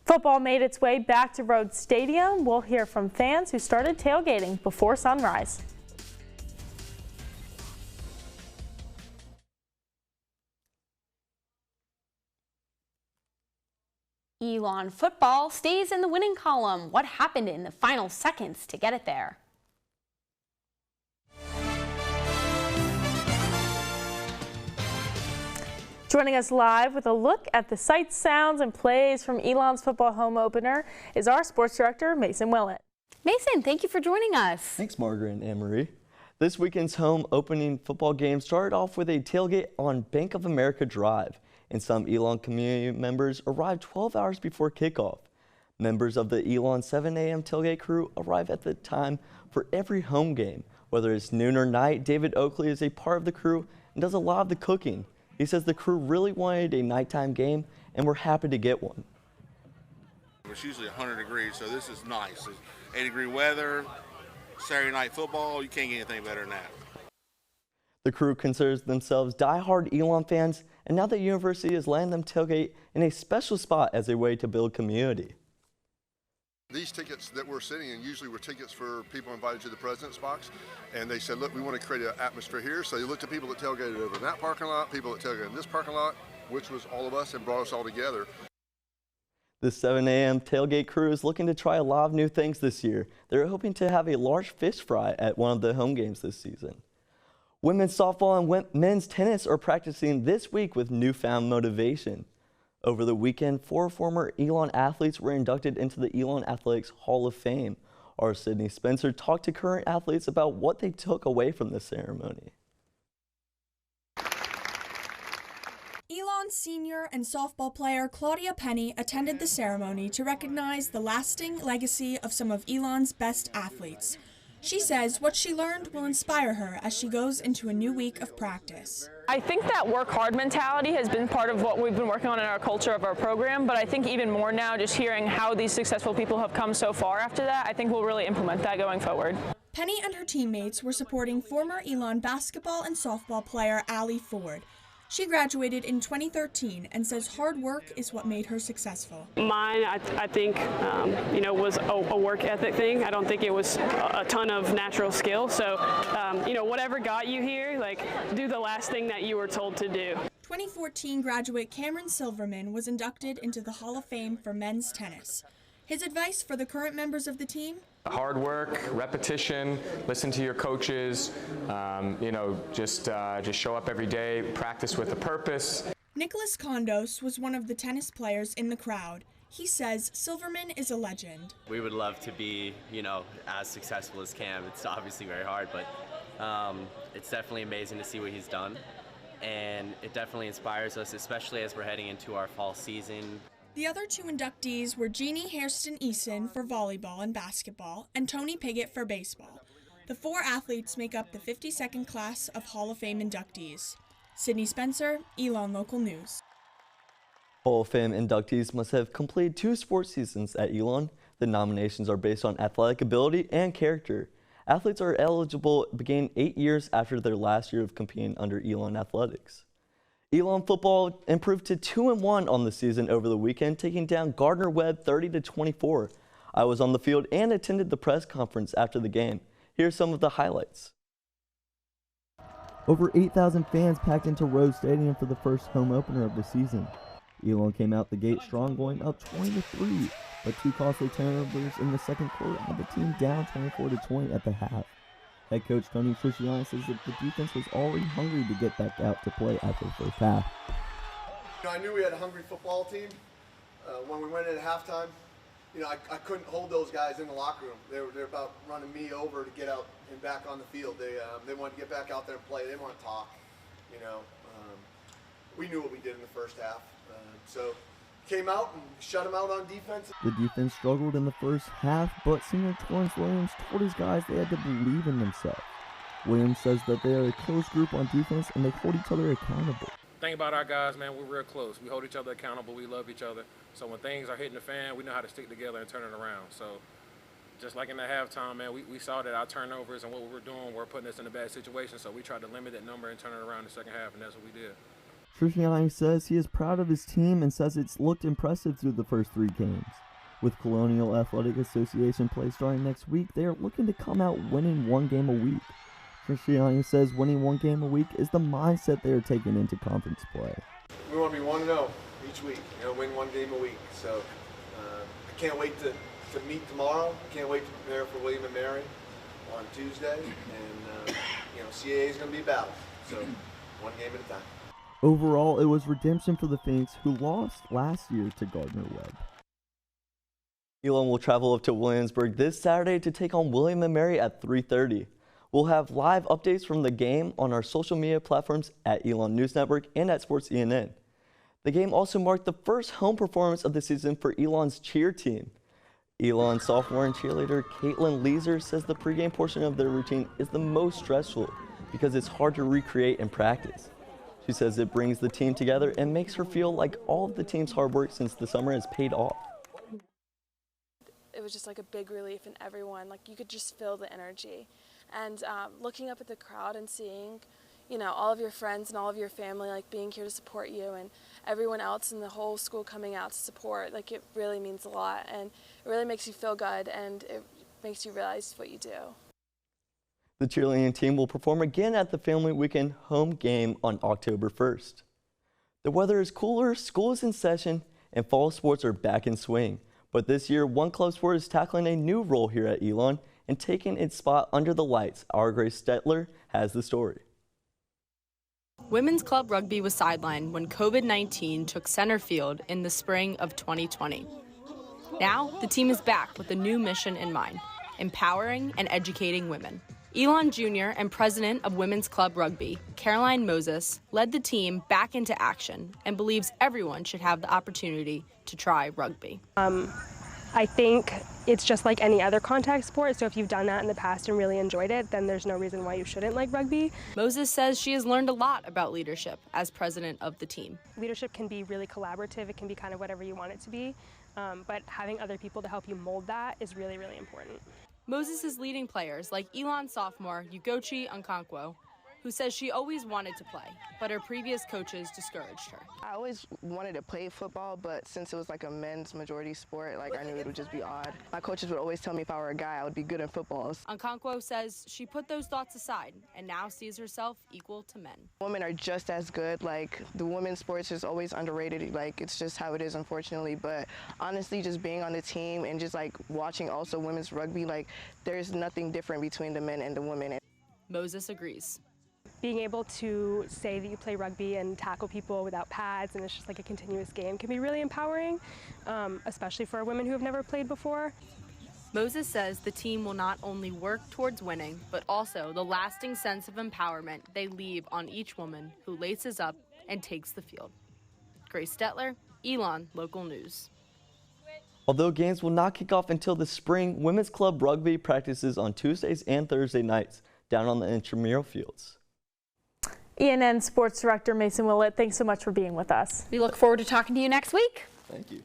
Football made its way back to Rhodes Stadium. We'll hear from fans who started tailgating before sunrise. Elon football stays in the winning column. What happened in the final seconds to get it there? Joining us live with a look at the sights, sounds, and plays from Elon's football home opener is our sports director, Mason Willett. Mason, thank you for joining us. Thanks, Margaret and Anne-Marie. This weekend's home opening football game started off with a tailgate on Bank of America Drive, and some Elon community members arrived 12 hours before kickoff. Members of the Elon 7 a.m. tailgate crew arrive at the time for every home game. Whether it's noon or night, David Oakley is a part of the crew and does a lot of the cooking. He says the crew really wanted a nighttime game, and we're happy to get one. It's usually 100 degrees, so this is nice. It's 80-degree weather, Saturday night football, you can't get anything better than that. The crew considers themselves die-hard Elon fans, and now the university is letting them tailgate in a special spot as a way to build community. These tickets that we're sitting in usually were tickets for people invited to the President's Box, and they said, look, we want to create an atmosphere here. So they looked at people that tailgated over in that parking lot, people that tailgated in this parking lot, which was all of us, and brought us all together. The 7 a.m. tailgate crew is looking to try a lot of new things this year. They're hoping to have a large fish fry at one of the home games this season. Women's softball and men's tennis are practicing this week with newfound motivation. Over the weekend, 4 former Elon athletes were inducted into the Elon Athletics Hall of Fame. Our Sydney Spencer talked to current athletes about what they took away from the ceremony. Elon senior and softball player Claudia Penny attended the ceremony to recognize the lasting legacy of some of Elon's best athletes. She says what she learned will inspire her as she goes into a new week of practice. I think that work hard mentality has been part of what we've been working on in our culture of our program, but I think even more now, just hearing how these successful people have come so far after that, I think we'll really implement that going forward. Penny and her teammates were supporting former Elon basketball and softball player Allie Ford. She graduated in 2013 and says hard work is what made her successful. Mine, I think, was a work ethic thing. I don't think it was a ton of natural skill. So, whatever got you here, do the last thing that you were told to do. 2014 graduate Cameron Silverman was inducted into the Hall of Fame for men's tennis. His advice for the current members of the team? Hard work, repetition, listen to your coaches, just show up every day, practice with a purpose. Nicholas Kondos was one of the tennis players in the crowd. He says Silverman is a legend. We would love to be, as successful as Cam. It's obviously very hard, but it's definitely amazing to see what he's done. And it definitely inspires us, especially as we're heading into our fall season. The other 2 inductees were Jeannie Hairston-Eason for volleyball and basketball and Tony Piggott for baseball. The 4 athletes make up the 52nd class of Hall of Fame inductees. Sydney Spencer, Elon Local News. Hall of Fame inductees must have completed 2 sports seasons at Elon. The nominations are based on athletic ability and character. Athletes are eligible beginning 8 years after their last year of competing under Elon Athletics. Elon football improved to 2-1 on the season over the weekend, taking down Gardner-Webb 30-24. I was on the field and attended the press conference after the game. Here's some of the highlights. Over 8,000 fans packed into Rhodes Stadium for the first home opener of the season. Elon came out the gate strong, going up 20-3, but 2 costly turnovers in the second quarter had the team down 24-20 at the half. Head coach Tony Triciani says that the defense was already hungry to get back out to play after the first half. I knew we had a hungry football team. When we went in at halftime, I couldn't hold those guys in the locker room. They're about running me over to get out and back on the field. They wanted to get back out there and play. They want to talk. We knew what we did in the first half. So came out and shut them out on defense. The defense struggled in the first half, but senior Torrance Williams told his guys they had to believe in themselves. Williams says that they are a close group on defense and they hold each other accountable. The thing about our guys, man, we're real close. We hold each other accountable. We love each other. So when things are hitting the fan, we know how to stick together and turn it around. So just like in the halftime, man, we saw that our turnovers and what we were doing were putting us in a bad situation. So we tried to limit that number and turn it around in the second half, and that's what we did. Trishiani says he is proud of his team and says it's looked impressive through the first 3 games. With Colonial Athletic Association play starting next week, they are looking to come out winning 1 game a week. Trishiani says winning 1 game a week is the mindset they are taking into conference play. We want to be 1-0 each week, win 1 game a week. So I can't wait to meet tomorrow. I can't wait to prepare for William & Mary on Tuesday. And, CAA is going to be a battle. So 1 game at a time. Overall, it was redemption for the Phoenix, who lost last year to Gardner-Webb. Elon will travel up to Williamsburg this Saturday to take on William & Mary at 3:30. We'll have live updates from the game on our social media platforms at Elon News Network and at Sports ELN. The game also marked the first home performance of the season for Elon's cheer team. Elon sophomore and cheerleader Caitlin Leeser says the pregame portion of their routine is the most stressful because it's hard to recreate in practice. She says it brings the team together and makes her feel like all of the team's hard work since the summer has paid off. It was just like a big relief in everyone. Like you could just feel the energy. And looking up at the crowd and seeing, all of your friends and all of your family like being here to support you, and everyone else in the whole school coming out to support, like it really means a lot, and it really makes you feel good, and it makes you realize what you do. The cheerleading team will perform again at the Family Weekend home game on October 1st. The weather is cooler, school is in session, and fall sports are back in swing. But this year, one club sport is tackling a new role here at Elon and taking its spot under the lights. Our Grace Stetler has the story. Women's Club Rugby was sidelined when COVID-19 took center field in the spring of 2020. Now, the team is back with a new mission in mind: empowering and educating women. Elon Jr. and president of Women's Club Rugby, Caroline Moses, led the team back into action and believes everyone should have the opportunity to try rugby. I think it's just like any other contact sport, so if you've done that in the past and really enjoyed it, then there's no reason why you shouldn't like rugby. Moses says she has learned a lot about leadership as president of the team. Leadership can be really collaborative, it can be kind of whatever you want it to be, but having other people to help you mold that is really, really important. Moses is leading players like Elon sophomore Ugochi Nkankwo, who says she always wanted to play, but her previous coaches discouraged her. I always wanted to play football, but since it was like a men's majority sport, I knew it would just be odd. My coaches would always tell me if I were a guy, I would be good in football. Nkankwo says she put those thoughts aside and now sees herself equal to men. Women are just as good. The women's sports is always underrated. It's just how it is, unfortunately. But honestly, just being on the team and just watching also women's rugby, there's nothing different between the men and the women. Moses agrees. Being able to say that you play rugby and tackle people without pads and it's just like a continuous game can be really empowering, especially for women who have never played before. Moses says the team will not only work towards winning, but also the lasting sense of empowerment they leave on each woman who laces up and takes the field. Grace Stetler, Elon Local News. Although games will not kick off until the spring, Women's Club Rugby practices on Tuesdays and Thursday nights down on the intramural fields. ELN Sports Director Mason Willett, thanks so much for being with us. We look forward to talking to you next week. Thank you.